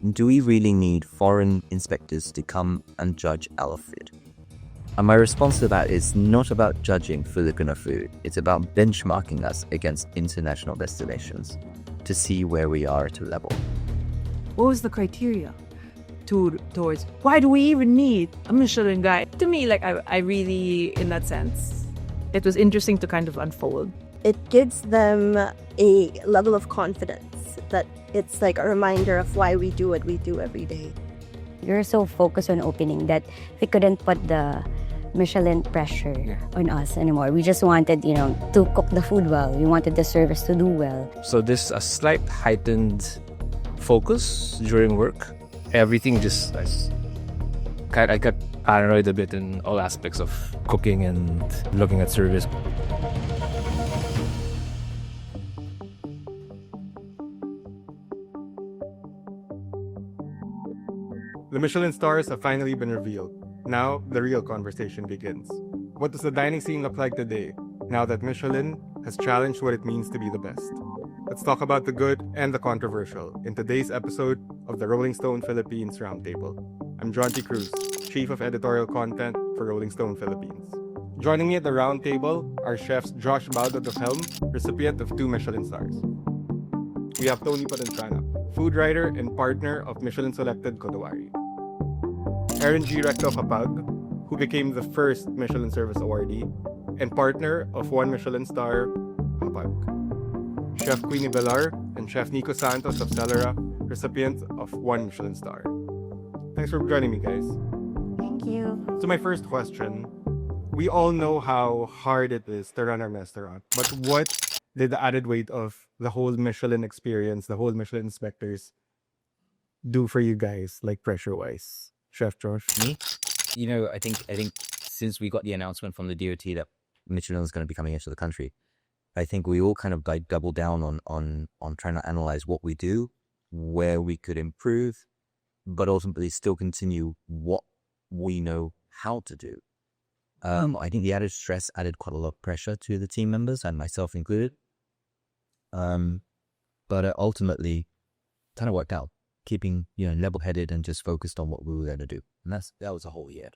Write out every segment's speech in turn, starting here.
Do we really need foreign inspectors to come and judge our food? And my response to that is not about judging Filipino food. It's about benchmarking us against international destinations to see where we are at a level. What was the criteria towards why do we even need a Michelin guide? To me, like I really, in that sense, it was interesting to kind of unfold. It gives them a level of confidence that it's like a reminder of why we do what we do every day. You're so focused on opening that we couldn't put the Michelin pressure on us anymore. We just wanted, to cook the food well. We wanted the service to do well. So there's a slight heightened focus during work. Everything just, I got paranoid a bit in all aspects of cooking and looking at service. The Michelin stars have finally been revealed. Now, the real conversation begins. What does the dining scene look like today, now that Michelin has challenged what it means to be the best? Let's talk about the good and the controversial in today's episode of the Rolling Stone Philippines Roundtable. I'm Jonty Cruz, Chief of Editorial Content for Rolling Stone Philippines. Joining me at the roundtable are chefs Josh Boutwood of Helm, recipient of 2 Michelin stars. We have Toni Potenciano, food writer and partner of Michelin-selected Kodawari. Erin Recto of Hapag, who became the first Michelin Service awardee and partner of one-Michelin-starred Hapag. Chef Quenee Villar and Chef Nicco Santos of Celera, recipient of 1 Michelin star. Thanks for joining me, guys. Thank you. So my first question, we all know how hard it is to run a restaurant, but what did the added weight of the whole Michelin experience, the whole Michelin inspectors do for you guys, like pressure-wise? Chef Josh? Me? I think since we got the announcement from the DOT that Michelin is going to be coming into the country, I think we all kind of double down on trying to analyze what we do, where we could improve, but ultimately still continue what we know how to do. I think the added stress added quite a lot of pressure to the team members and myself included. But ultimately, kind of worked out, keeping level-headed and just focused on what we were going to do, and that was a whole year.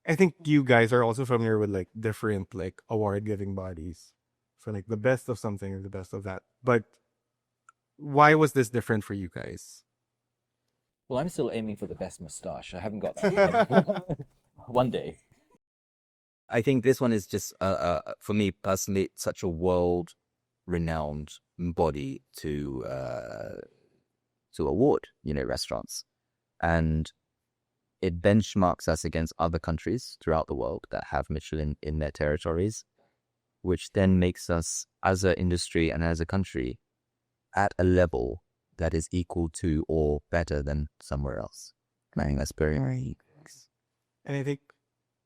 I think you guys are also familiar with like different like award-giving bodies for like the best of something or the best of that. But why was this different for you guys? Well, I'm still aiming for the best moustache. I haven't got that. One day. I think this one is just, for me personally, such a world-renowned body to award, restaurants, and it benchmarks us against other countries throughout the world that have Michelin in their territories, which then makes us, as an industry and as a country, at a level that is equal to or better than somewhere else. I think that's very. And I think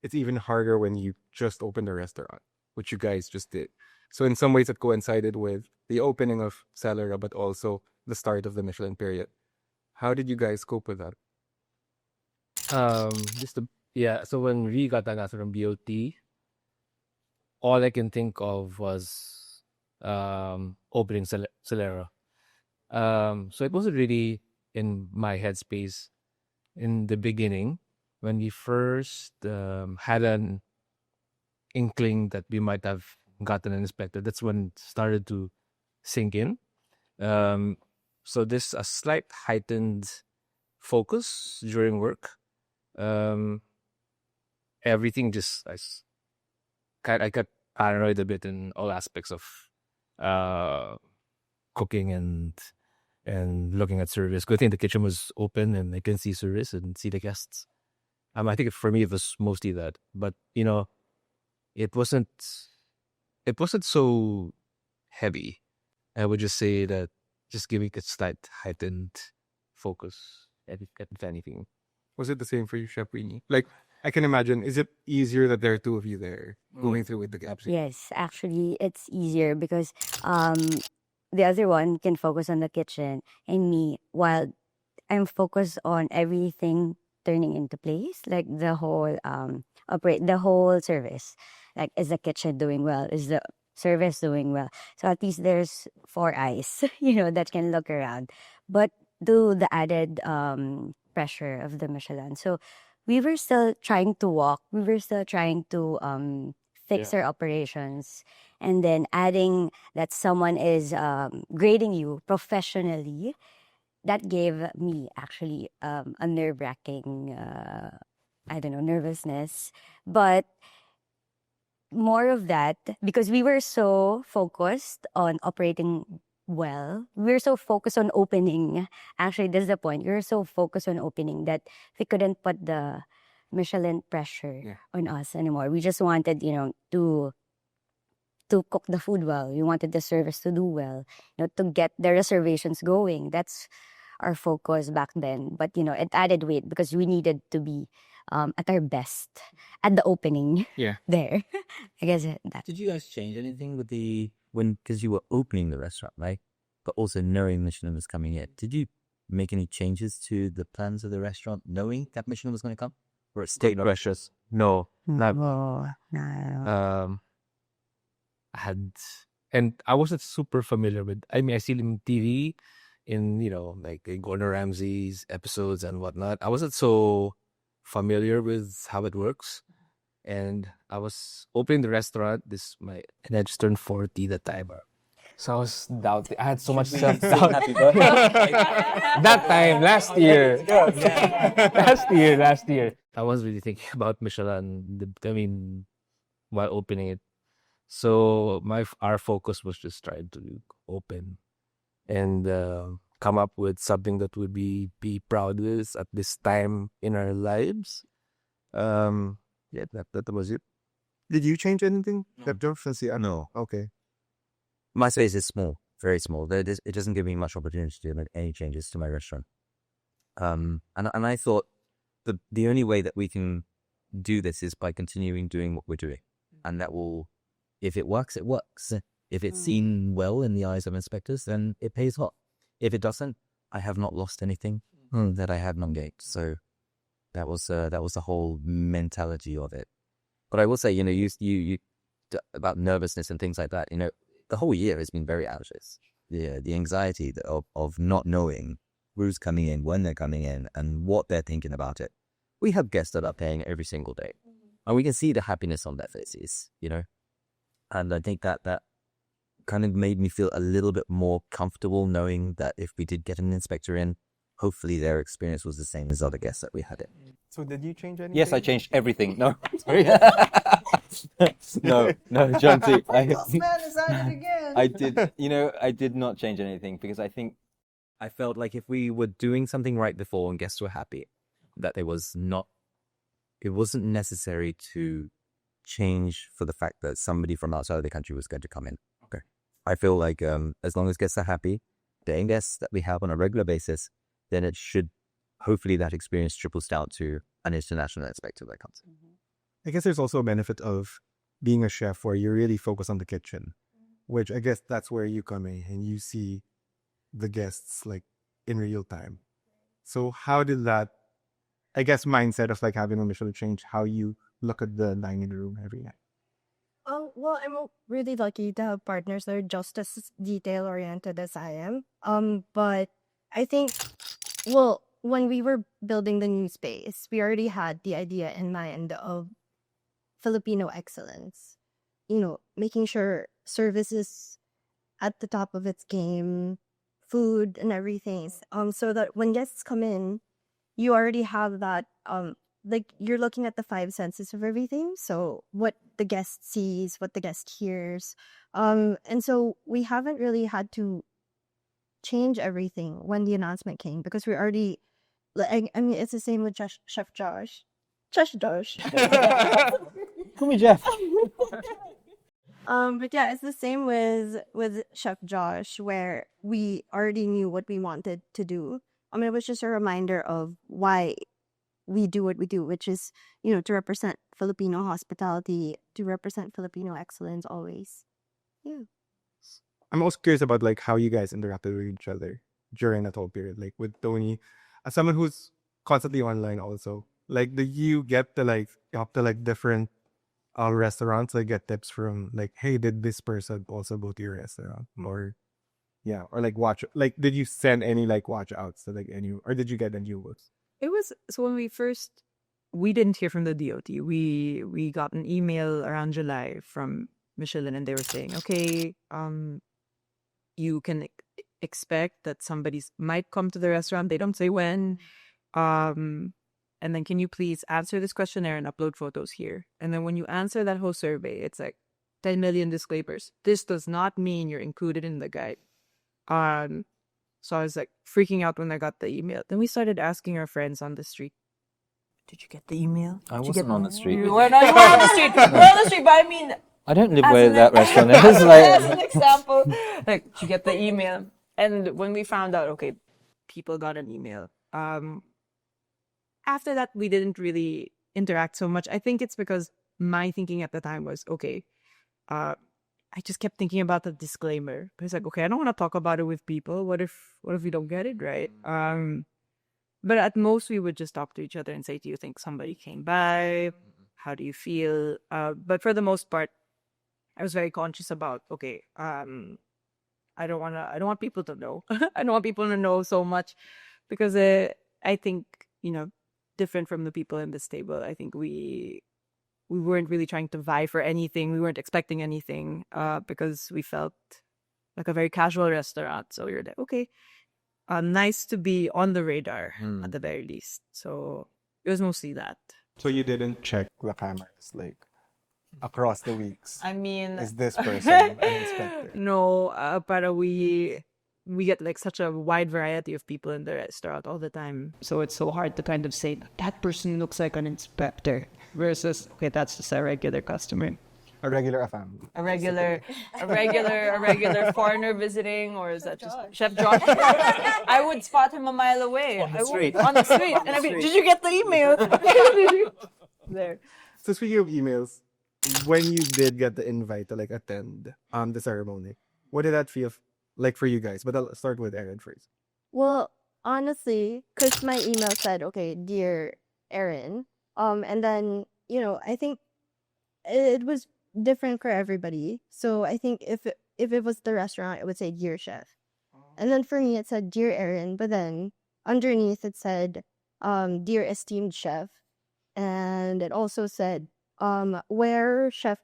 it's even harder when you just opened a restaurant, which you guys just did. So in some ways it coincided with the opening of Celera, but also the start of the Michelin period. How did you guys cope with that? So when we got that answer from BOT, all I can think of was opening Celera. So it wasn't really in my headspace in the beginning. When we first had an inkling that we might have gotten an inspector, that's when it started to sink in. So there's a slight heightened focus during work. Everything just, I got paranoid a bit in all aspects of cooking and looking at service. Good thing the kitchen was open and I can see service and see the guests. I think for me it was mostly that, but it wasn't so heavy. I would just say that just giving it slight heightened focus, if anything. Was it the same for you, Chef Queenie? Like, I can imagine, is it easier that there are two of you there going through with the gaps? Yes, actually, it's easier because the other one can focus on the kitchen, and me, while I'm focused on everything turning into place, like the whole the whole service. Like, is the kitchen doing well? Is the service doing well? So at least there's 4 eyes, that can look around. But to the added pressure of the Michelin. So we were still trying to walk. We were still trying to fix our operations, and then adding that someone is grading you professionally. That gave me actually a nerve-wracking, I don't know, nervousness. But more of that, because we were so focused on operating well, we were so focused on opening. Actually, that's the point. We were so focused on opening that we couldn't put the Michelin pressure on us anymore. We just wanted, to cook the food well. We wanted the service to do well, to get the reservations going. That's our focus back then. But, it added weight because we needed to be at our best at the opening there. I guess that. Did you guys change anything with because you were opening the restaurant, right? But also knowing Michelin was coming in. Did you make any changes to the plans of the restaurant knowing that Michelin was going to come? Or it stayed precious? No, not. Oh, no. I wasn't super familiar with. I mean, I see him on TV, in like Gordon Ramsay's episodes and whatnot. I wasn't so familiar with how it works, and I was opening the restaurant. And I just turned 40 that time. So I was doubting. I had so much self-doubt. That time, last year. Last year. I was really thinking about Michelin, while opening it. So our focus was just trying to open and come up with something that would be proud with at this time in our lives. That was it. Did you change anything, Joe? No. Okay. My space is small, very small. It doesn't give me much opportunity to make any changes to my restaurant. And I thought the only way that we can do this is by continuing doing what we're doing. And that will, if it works, it works. If it's seen well in the eyes of inspectors, then it pays off. If it doesn't, I have not lost anything that I had non gate. So that was the whole mentality of it. But I will say, you about nervousness and things like that. The whole year has been very anxious. The anxiety of not knowing who's coming in, when they're coming in, and what they're thinking about it. We have guests that are paying every single day, and we can see the happiness on their faces. And I think that kind of made me feel a little bit more comfortable knowing that if we did get an inspector in, hopefully their experience was the same as other guests that we had in. So did you change anything? Yes, I changed everything. No, sorry. no, Jonty. This man is at it again. I did not change anything because I think I felt like if we were doing something right before and guests were happy, that it wasn't necessary to change for the fact that somebody from outside of the country was going to come in. Okay. I feel like as long as guests are happy, paying guests that we have on a regular basis, then it should, hopefully that experience triples down to an international inspector that comes in. I guess there's also a benefit of being a chef where you really focus on the kitchen, which I guess that's where you come in and you see the guests like in real time. So how did that, I guess, mindset of like having a Michelin change how you look at the dining room every night? Well, I'm really lucky to have partners that are just as detail oriented as I am. But I think, when we were building the new space, we already had the idea in mind of Filipino excellence. Making sure service is at the top of its game, food and everything. So that when guests come in, you already have that. Like you're looking at the five senses of everything. So what the guest sees, what the guest hears. And so we haven't really had to change everything when the announcement came because we already, I mean, it's the same with Chef Josh. Chef Josh. call me Jeff. But yeah, it's the same with Chef Josh where we already knew what we wanted to do. I mean, it was just a reminder of why we do what we do, which is, to represent Filipino hospitality, to represent Filipino excellence always. Yeah. I'm also curious about like how you guys interacted with each other during that whole period. Like with Toni, as someone who's constantly online also, like do you get to like up to like different restaurants, like get tips from like, hey, did this person also go to your restaurant? Or Yeah, or like watch, like did you send any like watch outs to like any, or did you get any books? It was so when we didn't hear from the DOT. We got an email around July from Michelin, and they were saying, okay, you can expect that somebody might come to the restaurant. They don't say when. And then can you please answer this questionnaire and upload photos here? And then when you answer that whole survey, it's like 10 million disclaimers. This does not mean you're included in the guide. So I was like freaking out when I got the email. Then we started asking our friends on the street, did you get the email? I Did you wasn't get on the street. You were not on the street. We're on the street, but I mean, I don't live as where an- that restaurant is. as Like, an example, like, did you get the email? And when we found out, okay, people got an email. After that, we didn't really interact so much. I think it's because my thinking at the time was, okay, I just kept thinking about the disclaimer. It's like, okay, I don't want to talk about it with people. What if we don't get it right? But at most, we would just talk to each other and say, do you think somebody came by? How do you feel? But for the most part, I was very conscious about, okay, I don't want people to know. I don't want people to know so much because I think, different from the people in this table, I think we weren't really trying to vie for anything. We weren't expecting anything because we felt like a very casual restaurant. So we were like, okay, nice to be on the radar at the very least. So it was mostly that. So you didn't check the cameras like across the weeks. I mean, Is this person an inspector? no, but we get like such a wide variety of people in the restaurant all the time. So it's so hard to kind of say that person looks like an inspector versus, okay, that's just a regular customer. A regular family. A regular foreigner visiting, or is that just Chef Josh? I would spot him a mile away. On the street. And I'd be, did you get the email? There. So speaking of emails, when you did get the invite to like attend the ceremony, what did that feel like for you guys? But I'll start with Erin first. Well, honestly, because my email said, okay, dear Erin, and then, I think it was different for everybody. So I think if it was the restaurant, it would say dear chef. And then for me, it said dear Erin, but then underneath it said, dear esteemed chef. And it also said, wear chef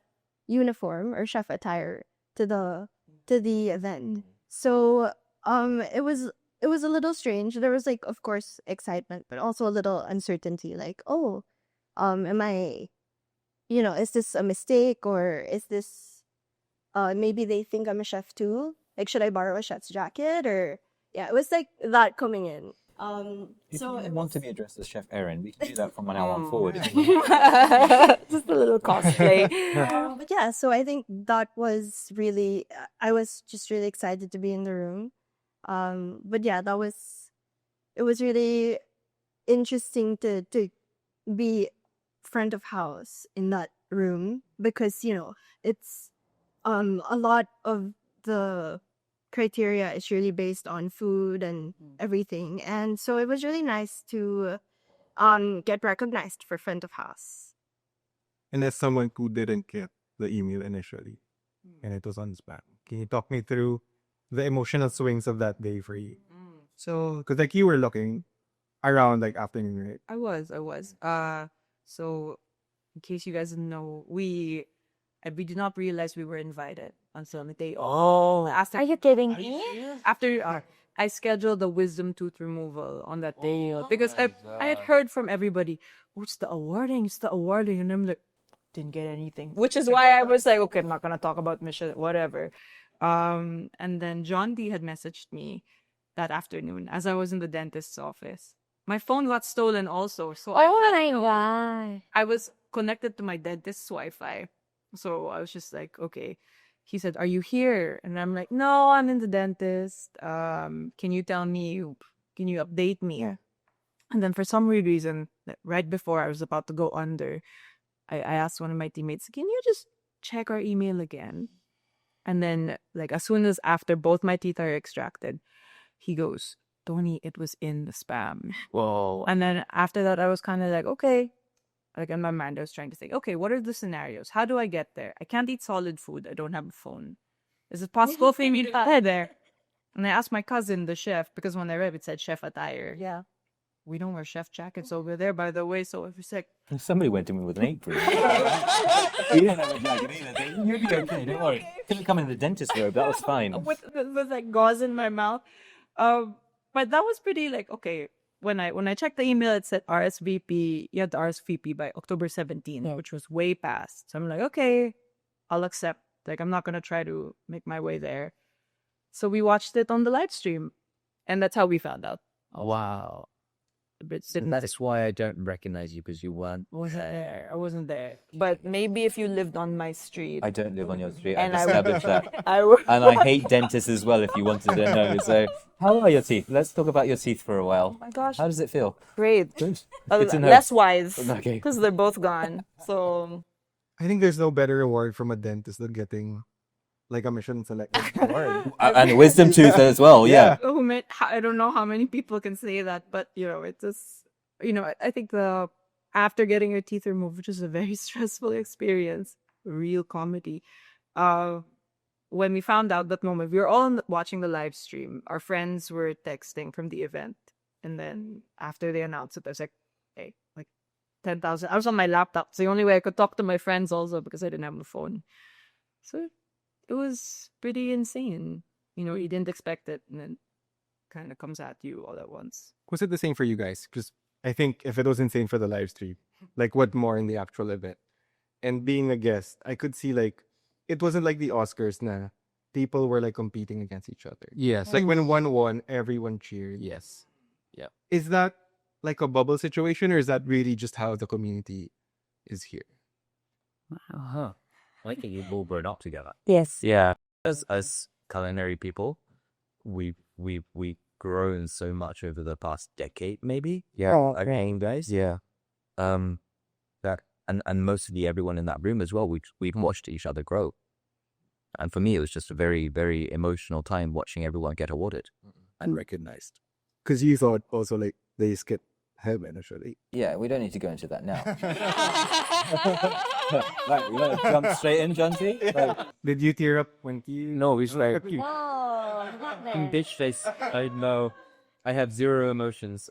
uniform or chef attire to the event. So it was a little strange. There was like, of course, excitement, but also a little uncertainty. Like, oh, am I, is this a mistake, or is this maybe they think I'm a chef too? Like, should I borrow a chef's jacket? Or yeah, it was like that coming in. if you want to be addressed as Chef Erin, we can do that from now on forward. Just a little cosplay. But yeah, so I think that was really, I was just really excited to be in the room. But yeah, it was really interesting to be front of house in that room because, it's a lot of the criteria is really based on food and everything. And so it was really nice to get recognized for front of house. And as someone who didn't get the email initially, and it was on spam, can you talk me through the emotional swings of that day for you? So Because like you were looking around like afternoon, right? I was. So in case you guys didn't know, we did not realize we were invited until the day. Are you kidding me? After I scheduled the wisdom tooth removal on that day because I had heard from everybody, oh, it's the awarding, and I'm like, didn't get anything, which is why I was like, okay, I'm not gonna talk about Michelin, whatever. And then Jonty had messaged me that afternoon as I was in the dentist's office. My phone got stolen also, so Oh my god. I was connected to my dentist's Wi-Fi. So I was just like, okay. He said, are you here? And I'm like, no, I'm in the dentist. Can you update me? And then for some weird reason, right before I was about to go under, I asked one of my teammates, can you just check our email again? And then like as soon as after both my teeth are extracted, he goes, Toni, it was in the spam. Whoa. And then after that, I was kind of like, okay. Like in my mind, I was trying to think, okay, what are the scenarios? How do I get there? I can't eat solid food. I don't have a phone. Is it possible for me to get there? And I asked my cousin, the chef, because when I read it said chef attire. Yeah. We don't wear chef jackets over there, by the way. So if it's like, Somebody went to me with an apron. You didn't have a jacket either. So you'll be okay. Don't worry. Couldn't come in the dentist robe. That was fine. with like gauze in my mouth. But that was pretty like, okay. When I checked the email, it said RSVP. You had to RSVP by October 17th, which was way past. So I'm like, okay, I'll accept. Like, I'm not gonna try to make my way there. So we watched it on the live stream, and that's how we found out. Wow. But That's why I don't recognize you, because you weren't. I wasn't there. But maybe if you lived on my street. I don't live on your street. And I established that. I would. And I hate dentists as well, if you wanted to know. So, how are your teeth? Let's talk about your teeth for a while. Oh my gosh. How does it feel? Great. Good. Good to know. Less wise. Okay. Because they're both gone. So. I think there's no better reward from a dentist than getting like a Michelin-selected award. And a wisdom tooth as well, yeah. Oh, man, I don't know how many people can say that, but it just, I think after getting your teeth removed, which is a very stressful experience, real comedy. When we found out that moment, we were all watching the live stream. Our friends were texting from the event, and then after they announced it, I was like, hey, like 10,000. I was on my laptop. It's the only way I could talk to my friends also because I didn't have my phone. So it was pretty insane. You didn't expect it, and then kind of comes at you all at once. Was it the same for you guys? Because I think if it was insane for the live stream, like what more in the actual event? And being a guest, I could see like it wasn't like the Oscars na people were like competing against each other. Yes. Like when one won, everyone cheered. Yes. Yeah. Is that like a bubble situation, or is that really just how the community is here? Uh-huh. I think you've all grown up together. Yes. Yeah. As culinary people, we've grown so much over the past decade, maybe. Yeah. Okay, guys. Yeah. That and mostly everyone in that room as well. We've watched each other grow, and for me, it was just a very, very emotional time watching everyone get awarded and recognized. Because you thought also like they skipped Helm initially. Yeah, we don't need to go into that now. Right, we want to jump straight in, Jonty? Like, Did you tear up when you? No, we like Oh, not there. bitch face. I know. I have zero emotions.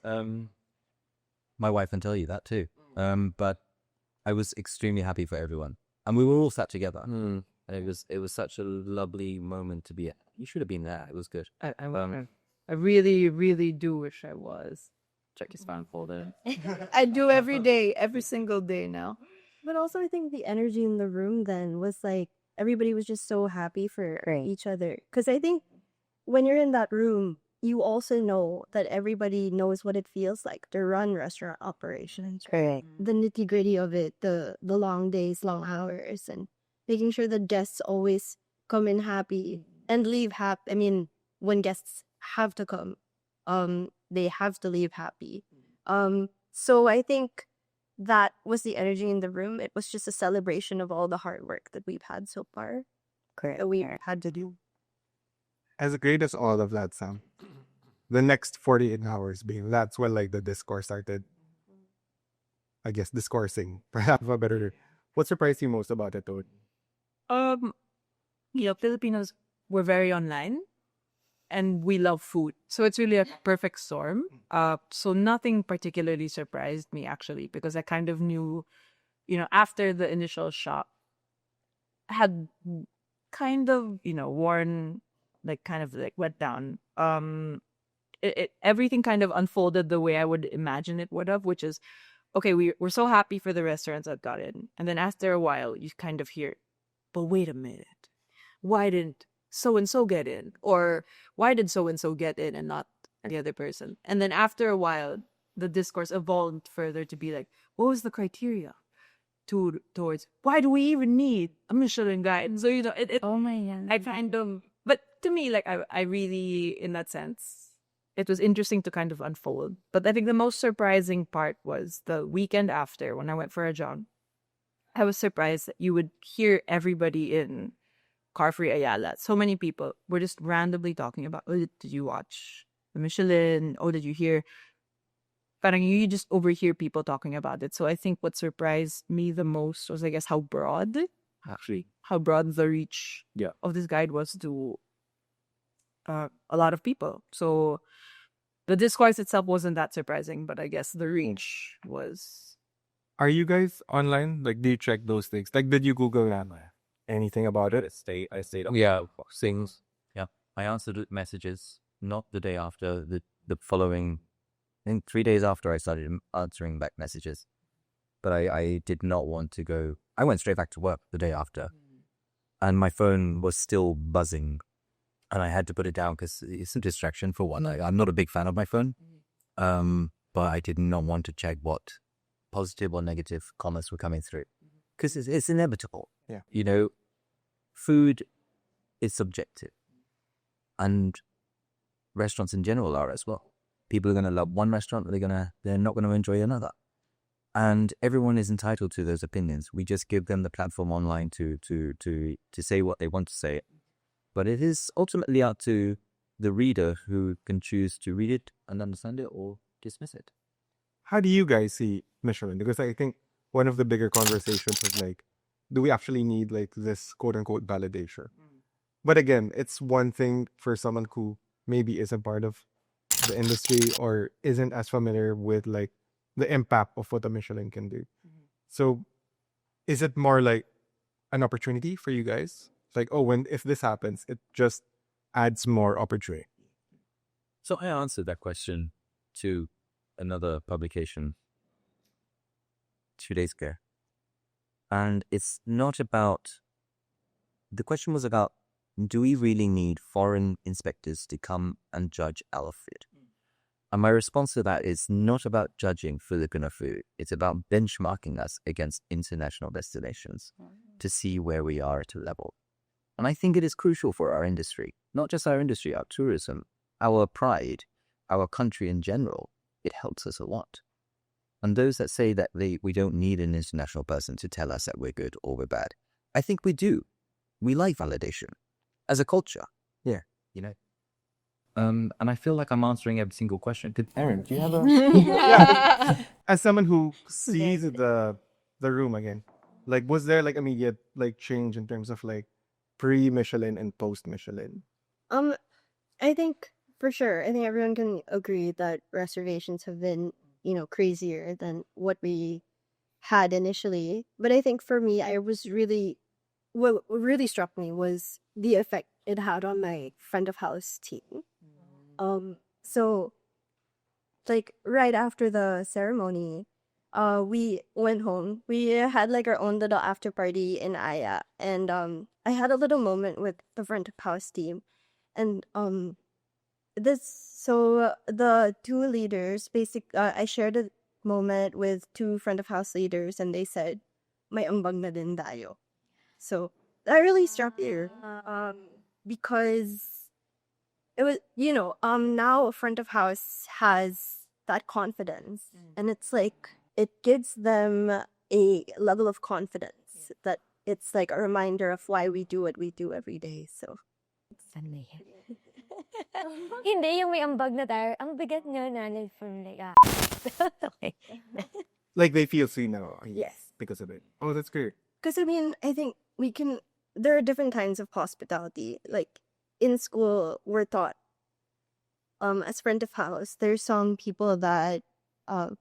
My wife can tell you that too. But I was extremely happy for everyone, and we were all sat together. And it was such a lovely moment to be at. You should have been there. It was good. I really, really do wish I was. Check his phone folder. I do every day, every single day now. But also, I think the energy in the room then was like everybody was just so happy for each other. Because I think when you're in that room, you also know that everybody knows what it feels like to run restaurant operations. Correct. The nitty gritty of it, the long days, long hours, and making sure the guests always come in happy and leave happy. I mean, when guests have to come, they have to leave happy. So I think that was the energy in the room. It was just a celebration of all the hard work that we've had so far. Correct. That we had to do. As great as all of that sound, the next 48 hours being that's when like the discourse started. I guess discoursing, perhaps a better. What surprised you most about it, Toni? Filipinos were very online, and we love food, so it's really a perfect storm. So nothing particularly surprised me actually, because I kind of knew, after the initial shock, I had kind of worn went down. Everything kind of unfolded the way I would imagine it would have, which is, okay, we're so happy for the restaurants that got in, and then after a while you kind of hear, but wait a minute, why didn't so and so get in, or why did so and so get in and not the other person? And then after a while the discourse evolved further to be like, what was the criteria towards why do we even need a Michelin guide? So it Oh my God. I kind of, but to me, like I really, in that sense, it was interesting to kind of unfold. But I think the most surprising part was the weekend after, when I went for a jog. I was surprised that you would hear everybody in Carfree Ayala. So many people were just randomly talking about, oh, did you watch the Michelin? Oh, did you hear? Parang you just overhear people talking about it. So I think what surprised me the most was, I guess, how broad the reach of this guide was to a lot of people. So the discourse itself wasn't that surprising, but I guess the reach was. Are you guys online? Like, do you check those things? Like, did you Google anything about it? I stayed up. Yeah, things. Yeah. I answered messages not the day after, the following, I think 3 days after I started answering back messages. But I did not want to go. I went straight back to work the day after. And my phone was still buzzing. And I had to put it down because it's a distraction for one. I'm not a big fan of my phone. But I did not want to check what positive or negative comments were coming through. Because it's inevitable. Yeah. You know, food is subjective. And restaurants in general are as well. People are going to love one restaurant, they're not going to enjoy another. And everyone is entitled to those opinions. We just give them the platform online to say what they want to say. But it is ultimately up to the reader who can choose to read it and understand it or dismiss it. How do you guys see Michelin? Because I think one of the bigger conversations was like, do we actually need like this quote unquote validation? But again, it's one thing for someone who maybe isn't part of the industry or isn't as familiar with like the impact of what a Michelin can do. So is it more like an opportunity for you guys? It's like, oh, if this happens, it just adds more opportunity. So I answered that question to another publication 2 days ago. And it's not about, the question was about, do we really need foreign inspectors to come and judge our food? And my response to that is not about judging Filipino food. It's about benchmarking us against international destinations to see where we are at a level. And I think it is crucial for our industry, not just our industry, our tourism, our pride, our country in general. It helps us a lot. And those that say that we don't need an international person to tell us that we're good or we're bad, I think we do. We like validation as a culture. Yeah. You know? And I feel like I'm answering every single question. Erin, do you have a... Yeah. As someone who sees the room again, like, was there like immediate like change in terms of like pre-Michelin and post-Michelin? I think for sure. I think everyone can agree that reservations have been, crazier than what we had initially. But I think for me, what really struck me was the effect it had on my front of house team. So like right after the ceremony, we went home. We had like our own little after party in Aya, and I had a little moment with the front of house team, and the two leaders I shared a moment with two front of house leaders, and they said, "May ambag na din tayo." So that really struck me, because it was, now front of house has that confidence, and it's like it gives them a level of confidence that it's like a reminder of why we do what we do every day. So Hindi, yung may ambag na tayo. Ang bigat nga namin from like, okay. Like they feel seen now. Yes. Because of it. Oh, that's great. Because I think there are different kinds of hospitality. Like in school, we're taught, as front of house, there's some people that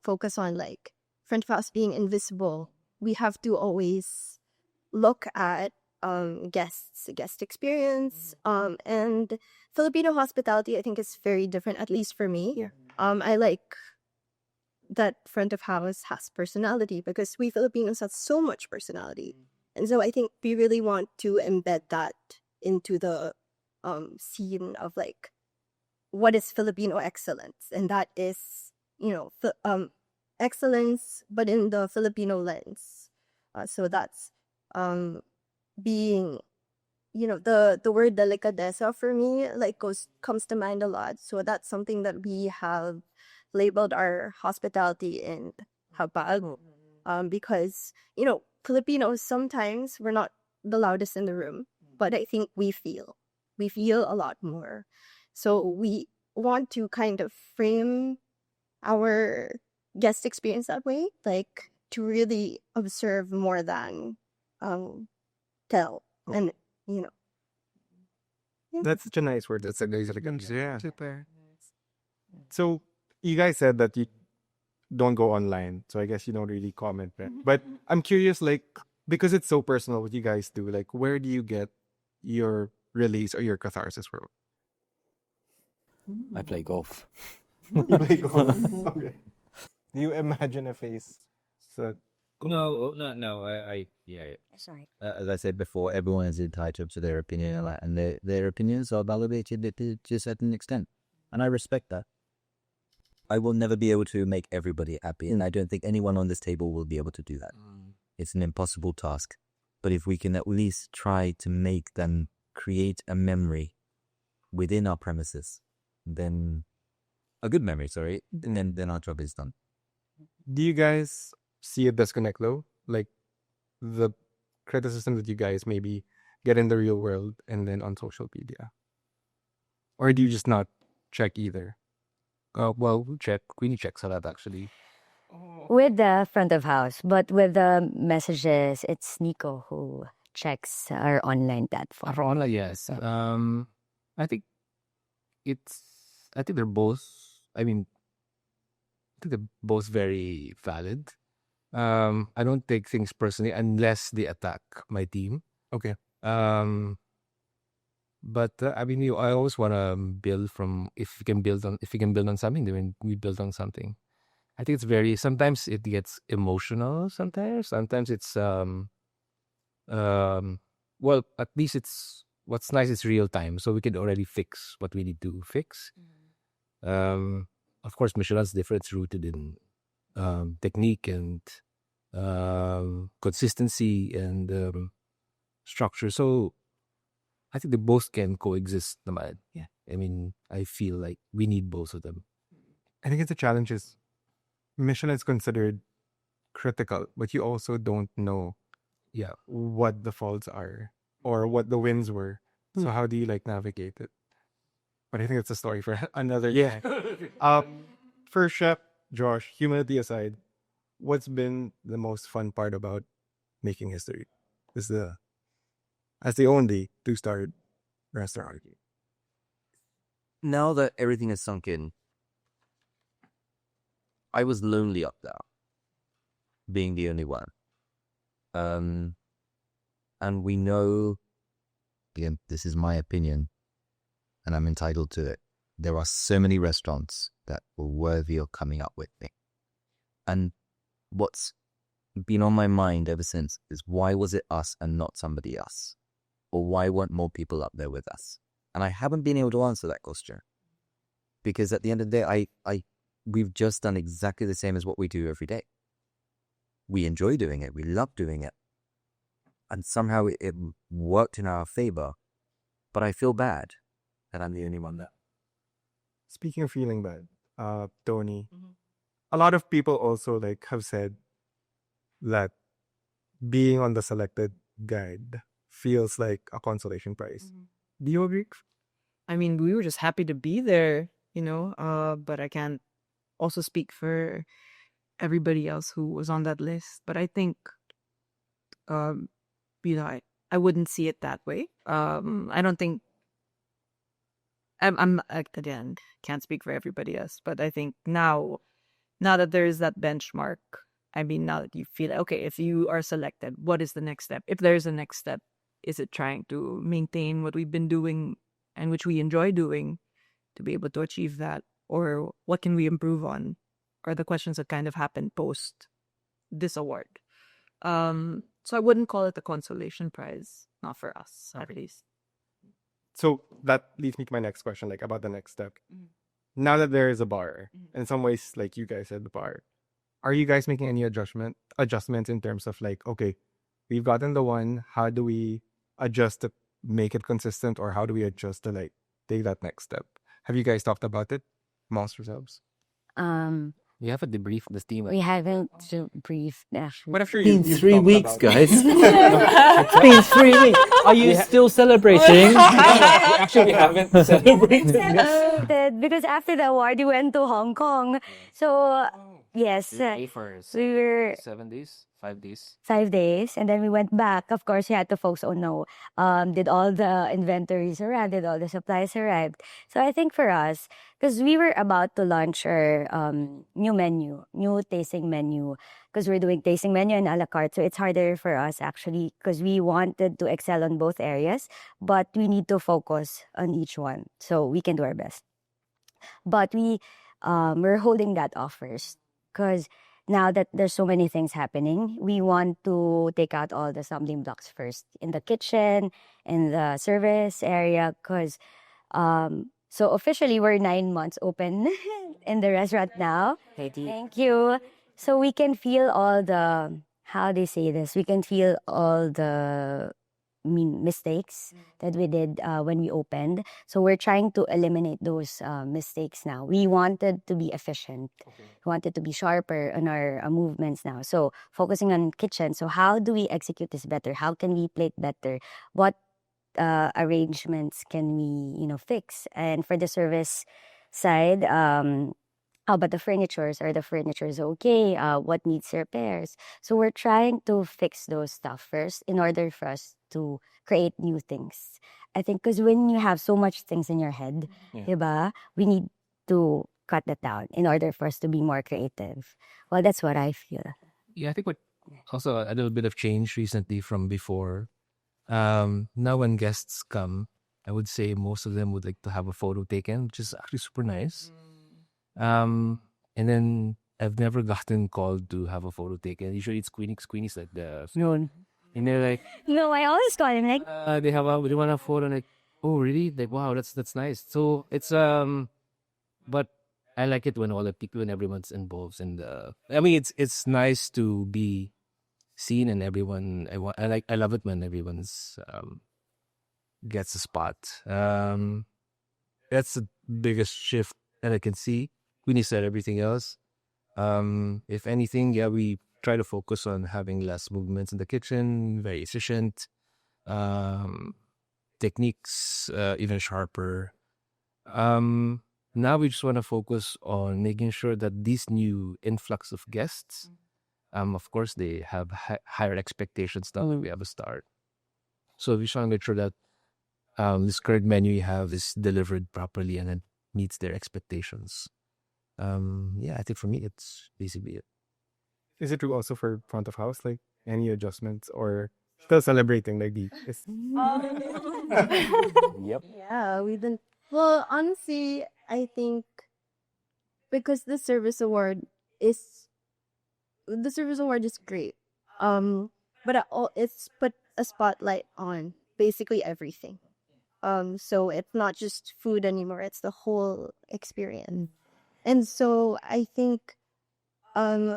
focus on like front of house being invisible. We have to always look at guest experience. And Filipino hospitality, I think, is very different, at least for me. Yeah. I like that front of house has personality because we Filipinos have so much personality. And so I think we really want to embed that into the scene of like what is Filipino excellence, and that is excellence, but in the Filipino lens. So that's being, the word delicadeza for me like comes to mind a lot. So that's something that we have labeled our hospitality in Hapag, because Filipinos, sometimes we're not the loudest in the room, but I think we feel a lot more. So we want to kind of frame our guest experience that way, like to really observe more than tell. And That's such a nice word. That's a nice elegant. Yeah. Super. So you guys said that you don't go online, so I guess you don't really comment. Right? But I'm curious, like, because it's so personal what you guys do, like, where do you get your release or your catharsis from? I play golf. You play golf. Okay. Do you imagine a face that No. Sorry. As I said before, everyone is entitled to their opinion, and their opinions are validated to a certain extent, and I respect that. I will never be able to make everybody happy, and I don't think anyone on this table will be able to do that. It's an impossible task. But if we can at least try to make them create a memory within our premises, then a good memory, sorry, and then our job is done. do you guys see a disconnect though? Like the criticism that you guys maybe get in the real world and then on social media? Or do you just not check either? Well, we check. Queenie checks a lot actually. With the front of house, but with the messages, it's Nicco who checks our online platform. For online, yes. I think they're both. I mean, I think they're both very valid. I don't take things personally unless they attack my team. Okay. But I mean, I always want to build from if we can build on something, then we build on something. I think it's sometimes it gets emotional. Sometimes it's well, at least what's nice is real time, so we can already fix what we need to fix. Of course, Michelin's different. It's rooted in technique and consistency and structure. So I think they both can coexist naman. Yeah. I mean, I feel like we need both of them. I think it's a challenge is Michelin is considered critical, but you also don't know Yeah. what the faults are or what the wins were. So how do you like navigate it? But I think it's a story for another day. For Chef Josh, humility aside, what's been the most fun part about making history? As the only two-star restaurant. Now that everything has sunk in, I was lonely up there, being the only one. And we know, again, this is my opinion, and I'm entitled to it. There are so many restaurants that were worthy of coming up with me. And what's been on my mind ever since is why was it us and not somebody else? Or why weren't more people up there with us? And I haven't been able to answer that question. Because at the end of the day, we've just done exactly the same as what we do every day. We enjoy doing it. We love doing it. And somehow it worked in our favor. But I feel bad that I'm the only one there. Speaking of feeling bad, Toni, a lot of people also like have said that being on the selected guide feels like a consolation prize. Do you agree? I mean, we were just happy to be there, but I can't also speak for everybody else who was on that list. But I think, I wouldn't see it that way. I don't think, I'm again, can't speak for everybody else, but I think now that there is that benchmark, I mean, now that you feel, okay, if you are selected, what is the next step? If there's a next step, is it trying to maintain what we've been doing and which we enjoy doing to be able to achieve that? Or what can we improve on? Are the questions that kind of happen post this award. So I wouldn't call it a consolation prize, not for us, at least. So that leads me to my next question, like about the next step. Now that there is a bar, in some ways, like you guys said, the bar, are you guys making any adjustments in terms of like, okay, we've gotten the one, how do we adjust to make it consistent, or how do we adjust to like take that next step? Have you guys talked about it amongst yourselves? We have a debrief of this team. We haven't briefed actually. What after Been you've 3 talked weeks, about guys. It's been 3 weeks. Are you still celebrating? Actually, we haven't celebrated. Celebrated because after the award, we went to Hong Kong. So Yes, first. we were 7 days, 5 days. 5 days, and then we went back. Of course, we had to focus on did all the inventories arrive? Did all the supplies arrive? So I think for us, because we were about to launch our new tasting menu, because we're doing tasting menu and a la carte, so it's harder for us actually because we wanted to excel on both areas, but we need to focus on each one so we can do our best. But we're holding that off first because now that there's so many things happening, we want to take out all the stumbling blocks first in the kitchen, in the service area, because so officially we're 9 months open in the restaurant now. Thank you. So we can feel all the, how they say this, we can feel all the mistakes that we did when we opened. So we're trying to eliminate those mistakes now. We wanted to be efficient. We wanted to be sharper on our movements now. So focusing on kitchen. So how do we execute this better? How can we plate better? What arrangements can we, fix? And for the service side, how about the furnitures? Are the furnitures okay? What needs repairs? So we're trying to fix those stuff first in order for us to create new things. I think because when you have so much things in your head, diba, we need to cut that down in order for us to be more creative. Well, that's what I feel. Yeah, I think what also a little bit of change recently from before. Now when guests come, I would say most of them would like to have a photo taken, which is actually super nice. And then I've never gotten called to have a photo taken. Usually it's Queenie's like the noon. And they're like, No, I always call him like, they want a photo. Like, oh really? Like, wow, that's nice. So it's but I like it when when everyone's involved in the. I mean, it's nice to be seen and everyone. I love it when everyone's gets a spot. That's the biggest shift that I can see. Queenie said everything else. If anything, we try to focus on having less movements in the kitchen, very efficient. Techniques even sharper. Now we just want to focus on making sure that these new influx of guests, of course, they have higher expectations now when we have a start. So we just want to make sure that this current menu you have is delivered properly and it meets their expectations. I think for me, it's basically it. Is it true also for front of house? Like any adjustments or still celebrating like the? Yep. Yeah, we've been. Well, honestly, I think because the service award is great. But it's put a spotlight on basically everything. So it's not just food anymore; it's the whole experience. And so I think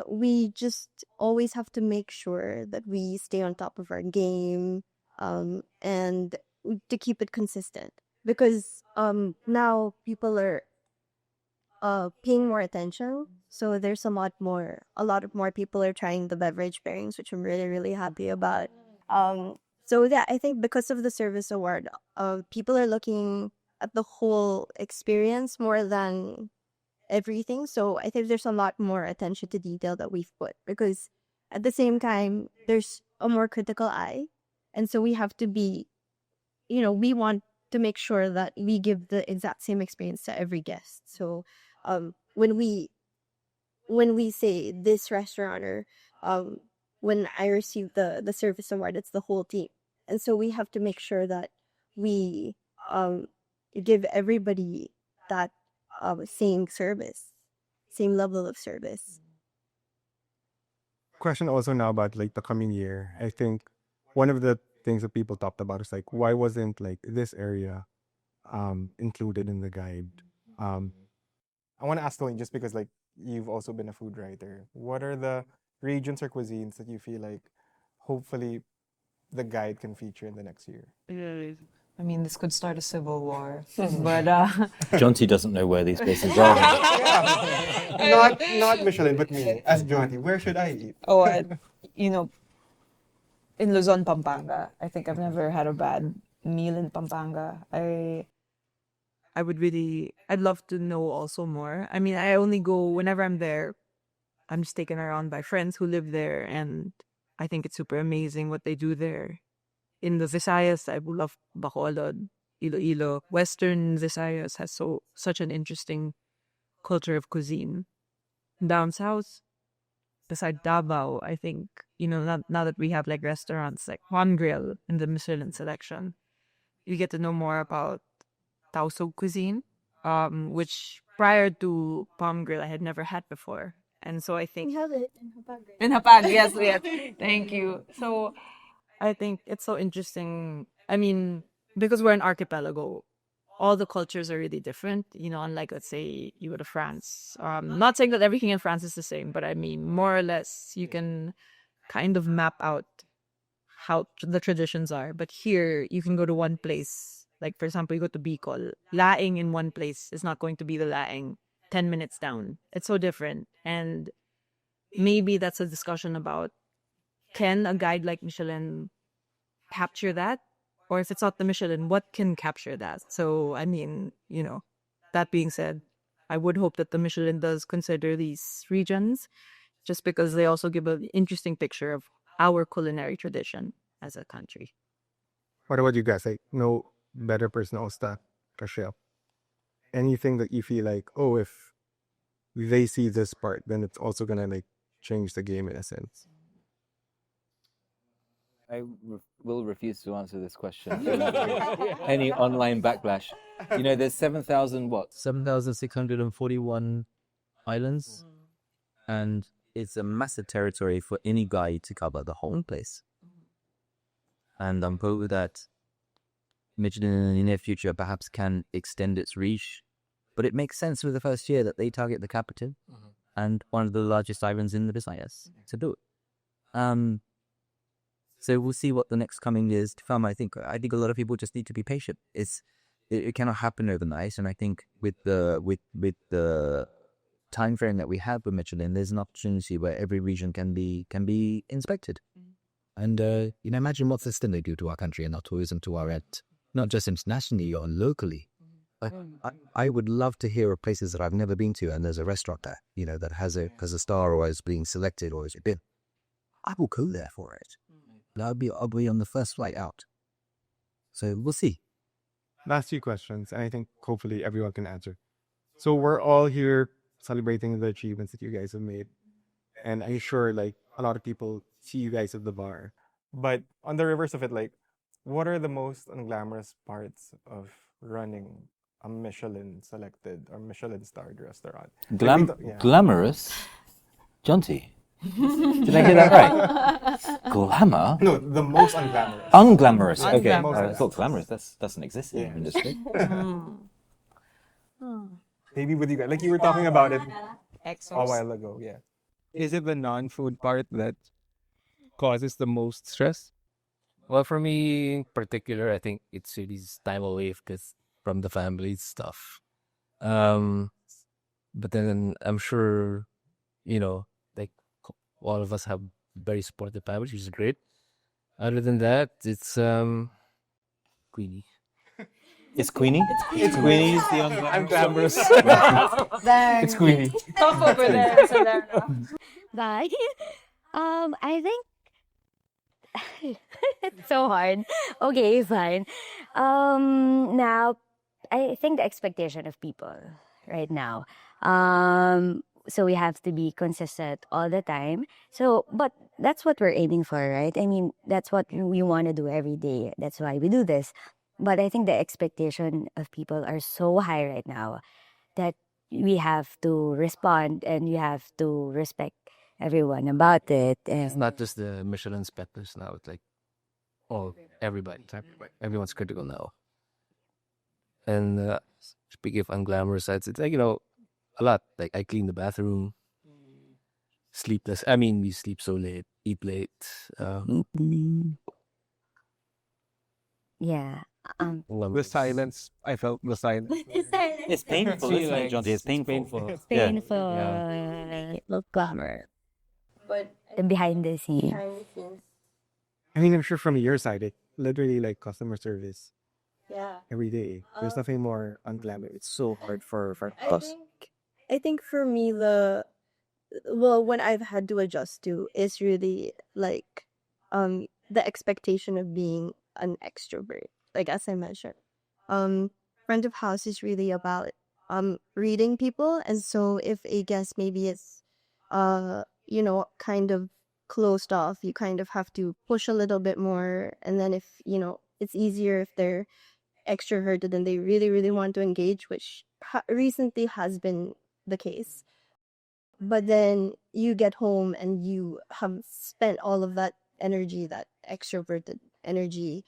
we just always have to make sure that we stay on top of our game and to keep it consistent. Because now people are paying more attention. So there's a lot of more people are trying the beverage pairings, which I'm really, really happy about. So yeah, I think because of the service award, people are looking at the whole experience more than everything. So I think there's a lot more attention to detail that we've put because at the same time, there's a more critical eye. And so we have to be, we want to make sure that we give the exact same experience to every guest. So when we say this restaurant or when I received the service award, it's the whole team. And so we have to make sure that we give everybody that same service, same level of service. Question also now about like the coming year. I think one of the things that people talked about is like why wasn't like this area included in the guide? I want to ask Toni just because like you've also been a food writer. What are the regions or cuisines that you feel like hopefully the guide can feature in the next year? I mean, this could start a civil war, but Jonty doesn't know where these places are. not Michelin, but me as Jonty. Where should I eat? in Luzon, Pampanga, I think I've never had a bad meal in Pampanga. I'd love to know also more. I mean, I only go whenever I'm there. I'm just taken around by friends who live there, and I think it's super amazing what they do there. In the Visayas, I love Bacolod, Iloilo. Western Visayas has such an interesting culture of cuisine. Down south, beside Davao, I think, now that we have like restaurants like Juan Grill in the Michelin selection, you get to know more about Tausug cuisine, which prior to Palm Grill I had never had before. And so I think We have it in Hapag. in Hapag, yes, yes. Thank you. So I think it's so interesting. I mean, because we're an archipelago, all the cultures are really different. Unlike, let's say, you go to France. Not saying that everything in France is the same, but I mean, more or less, you can kind of map out how the traditions are. But here, you can go to one place. Like, for example, you go to Bicol. Laing in one place is not going to be the laing 10 minutes down. It's so different. And maybe that's a discussion about, can a guide like Michelin capture that? Or if it's not the Michelin, what can capture that? So, I mean, that being said, I would hope that the Michelin does consider these regions, just because they also give an interesting picture of our culinary tradition as a country. What about you guys? Like, no better personal stuff, Rachel. Anything that you feel like, oh, if they see this part, then it's also gonna like change the game in a sense. I will refuse to answer this question. Any online backlash. There's 7,000 what? 7,641 islands, and it's a massive territory for any guide to cover the whole place. And I'm hoping that Michelin in the near future perhaps can extend its reach, but it makes sense with the first year that they target the capital and one of the largest islands in the Visayas, Cebu. So we'll see what the next coming years to come. I think a lot of people just need to be patient. It cannot happen overnight, and I think with the time frame that we have with Michelin, there's an opportunity where every region can be inspected. And imagine what this thing they do to our country and our tourism, to our art, not just internationally or locally. I would love to hear of places that I've never been to, and there's a restaurant there, that has a star or is being selected or has it been. I will go there for it. I'll be on the first flight out. So we'll see. Last few questions, and I think hopefully everyone can answer. So we're all here celebrating the achievements that you guys have made, and I'm sure like a lot of people see you guys at the bar. But on the reverse of it, like, what are the most unglamorous parts of running a Michelin-selected or Michelin-starred restaurant? Glamorous? Jonty. Did I get that right? Glamour? No, the most unglamorous. Unglamorous. Okay. Unglamorous. I thought glamorous. That doesn't exist in the industry. Maybe with you guys, like you were talking about it a Exos. while ago. Yeah. Is it the non-food part that causes the most stress? Well, for me in particular, I think it's really time away from the family stuff. But then I'm sure, like all of us have very supportive families, which is great. Other than that, it's Queenie. It's Queenie? It's Queenie's the unglamorous. It's Queenie. Top over there, Celera. Bye. I think it's so hard. Okay, fine. Now I think the expectation of people right now. So we have to be consistent all the time. So, but that's what we're aiming for, right? I mean, that's what we want to do every day. That's why we do this. But I think the expectation of people are so high right now that we have to respond and we have to respect everyone about it. It's not just the Michelin inspectors now. It's like everybody. Everyone's critical now. And speaking of unglamorous sides, it's like, a lot. Like I clean the bathroom, sleepless. I mean, we sleep so late, eat late. Yeah. The silence. I felt the silence. It's painful, isn't it, Jonty? It's painful. It's Yeah. painful. Look, glamour. But the behind the scene. I mean, I'm sure from your side, it literally like customer service Yeah. every day. There's nothing more unglamorous. It's so hard for I us. think for me the well, when I've had to adjust to is really like the expectation of being an extrovert. Like as I mentioned, front of house is really about reading people, and so if a guest maybe is kind of closed off, you kind of have to push a little bit more, and then if it's easier if they're extroverted and they really really want to engage, which recently has been the case. But then you get home and you have spent all of that energy, that extroverted energy,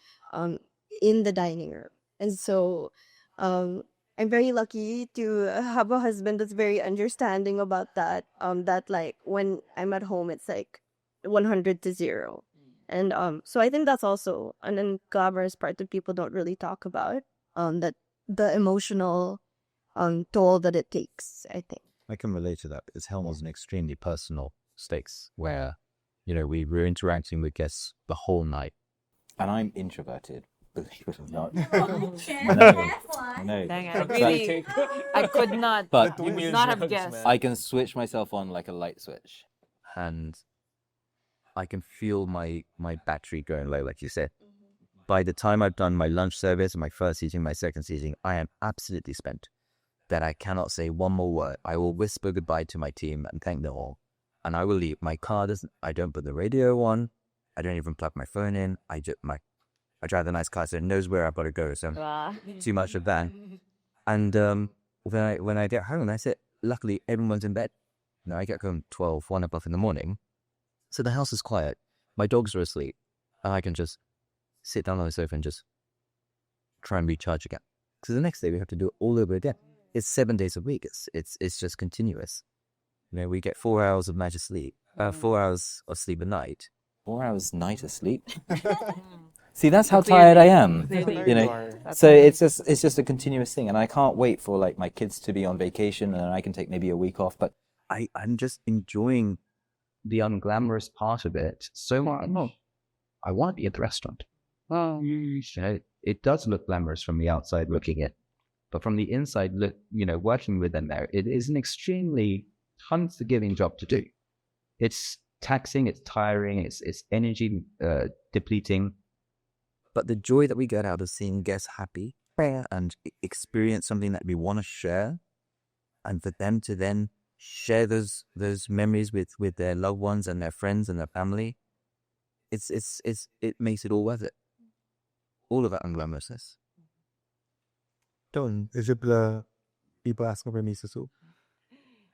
in the dining room. And so I'm very lucky to have a husband that's very understanding about that. That like when I'm at home, it's like 100 to 0. And so I think that's also an unglamorous part that people don't really talk about. That the emotional toll that it takes, I think. I can relate to that because Helm was an extremely personal space where, we were interacting with guests the whole night. And I'm introverted, believe it or not. No. Dang, I I could not, But not have guessed. I can switch myself on like a light switch. and I can feel my battery going low, like you said. By the time I've done my lunch service, my first seating, my second seating, I am absolutely spent. That I cannot say one more word. I will whisper goodbye to my team and thank them all. And I will leave. My car doesn't, I don't put the radio on. I don't even plug my phone in. I drive the nice car, so it knows where I've got to go. So too much of that. And when I get home, that's it. Luckily, everyone's in bed. I get home 12, 1 o'clock in the morning. So the house is quiet. My dogs are asleep. And I can just sit down on the sofa and just try and recharge again. So the next day we have to do it all over again. It's 7 days a week. It's just continuous. We get 4 hours of magic sleep, 4 hours of sleep a night. 4 hours night of sleep. See, that's how tired I am. So it's just a continuous thing, and I can't wait for like my kids to be on vacation, and I can take maybe a week off. But I'm just enjoying the unglamorous part of it so much. I want to be at the restaurant. It does look glamorous from the outside looking in, but from the inside, working with them there, it is an extremely unforgiving job to do. It's taxing, it's tiring, it's energy depleting. But the joy that we get out of seeing guests happy and experience something that we want to share, and for them to then share those memories with their loved ones and their friends and their family, it makes it all worth it. All of that unglamorousness. Don, is it the people asking for miso soup?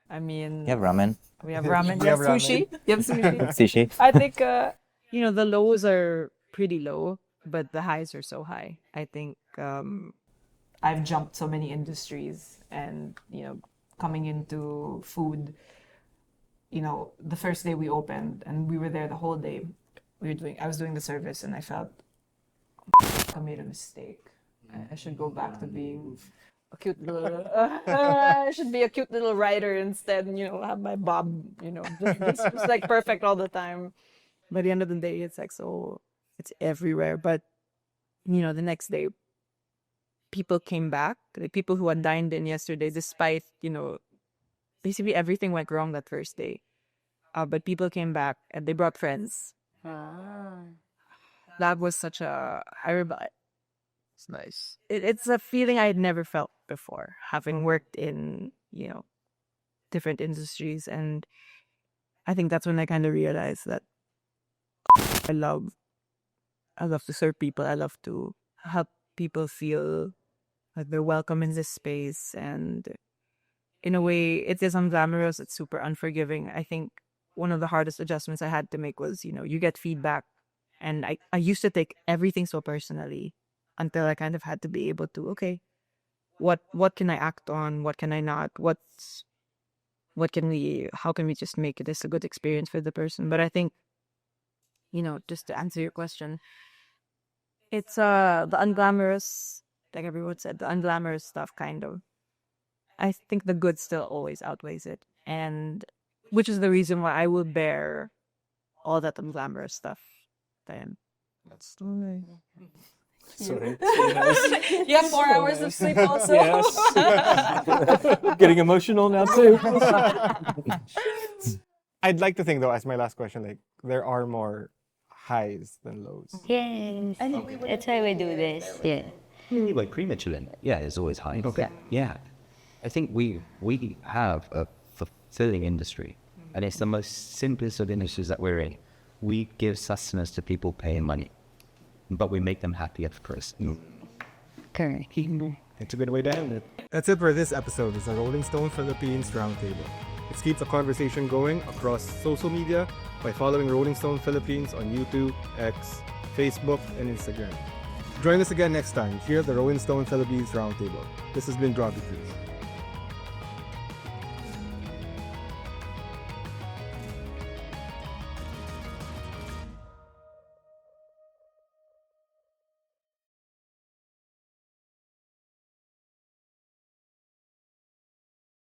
I mean, you have ramen. we have ramen. We You have have sushi. You have sushi. Sushi. I think, the lows are pretty low, but the highs are so high. I think I've jumped so many industries and, coming into food, the first day we opened and we were there the whole day. I was doing the service and I felt I made a mistake. I should go back to being a cute little, I should be a cute little writer instead and, have my bob, just like perfect all the time. By the end of the day, it's like, so it's everywhere. But, the next day, people came back, the people who had dined in yesterday, despite, basically everything went wrong that first day. But people came back and they brought friends. That was such a, I remember, It's nice. it's a feeling I had never felt before, having worked in, different industries. And I think that's when I kind of realized that I love to serve people. I love to help people feel like they're welcome in this space. And in a way, it is unglamorous. It's super unforgiving. I think one of the hardest adjustments I had to make was, you get feedback. And I used to take everything so personally until I kind of had to be able to, okay, what can I act on? What can I not? How can we just make this a good experience for the person? But I think, just to answer your question, it's the unglamorous, like everyone said, the unglamorous stuff kind of. I think the good still always outweighs it. And which is the reason why I will bear all that unglamorous stuff. Then. That's nice. Sorry. You have 4 hours of sleep also. Yes. Getting emotional now too. I'd like to think, though, as my last question, like there are more highs than lows. Yes. That's why we do this. Yeah. Like pre-Michelin, yeah, there's always highs. Okay. Yeah. I think we have a fulfilling industry, and it's the most simplest of industries that we're in. We give sustenance to people paying money, but we make them happy at first. Correct. It's a good way to end it. That's it for this episode of the Rolling Stone Philippines Roundtable. Let's keep the conversation going across social media by following Rolling Stone Philippines on YouTube, X, Facebook, and Instagram. Join us again next time here at the Rolling Stone Philippines Roundtable. This has been Cruz.